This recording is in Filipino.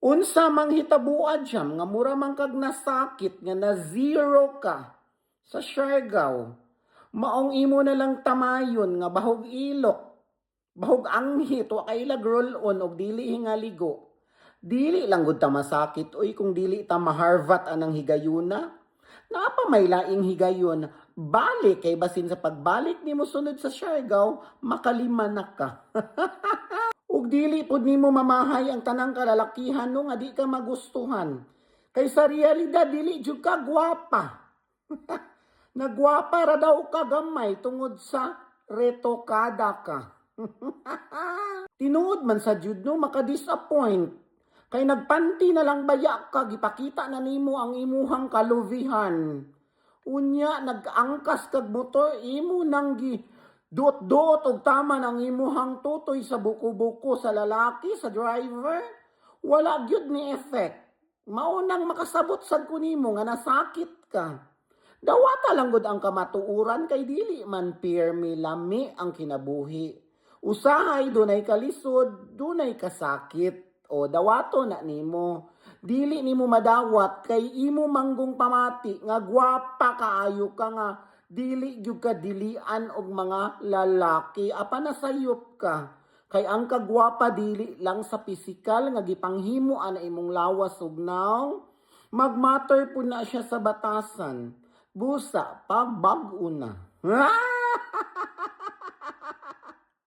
Unsa mang hitabuan siyam nga mura man kag nasakit nga na zero ka sa Siargao. Maong imo na lang tamayon nga bahog ilok, bahog anghit wa kay lagrol-on og dili hingaligo. Dili lang gud ta masakit oy kung dili ta maharvat anang higayuna. Napa may laing higayon, balik kay basin sa pagbalik nimo sunod sa Siargao, makalima na ka. Ug dili pud nimo mamahay ang tanang kalalakihan no nga di ka magustuhan. Kay sa realidad dili jud ka gwapa. Nagwapa ra daw ka gamay tungod sa retokada ka. Tinuod man sa jud no makadisappoint. Kay nagpanti na lang baya ka, gipakita na nimo ang imuhang kaluvihan. Unya, nag-angkas kag motor, imo nang duot-duot og tama ng imuhang tutoy sa buko-buko sa lalaki, sa driver. Wala gyud ni effect. Maunang makasabot sad ko nimo nga nasakit ka. Dawata lang gud ang kamatuuran kay dili man pirmi lami ang kinabuhi. Usahay dunay kalisod, dunay kasakit. O dawato na nimo. Dili nimo madawat kay imo manggong pamati nga gwapa kaayo ka nga dili gyud ka dilian og mga lalaki apan nasayop ka. Kay ang kagwapa dili lang sa pisikal nga gipanghimo ana imong lawas ug naong magmatter pud na siya sa batasan. Busa pag bag-o na.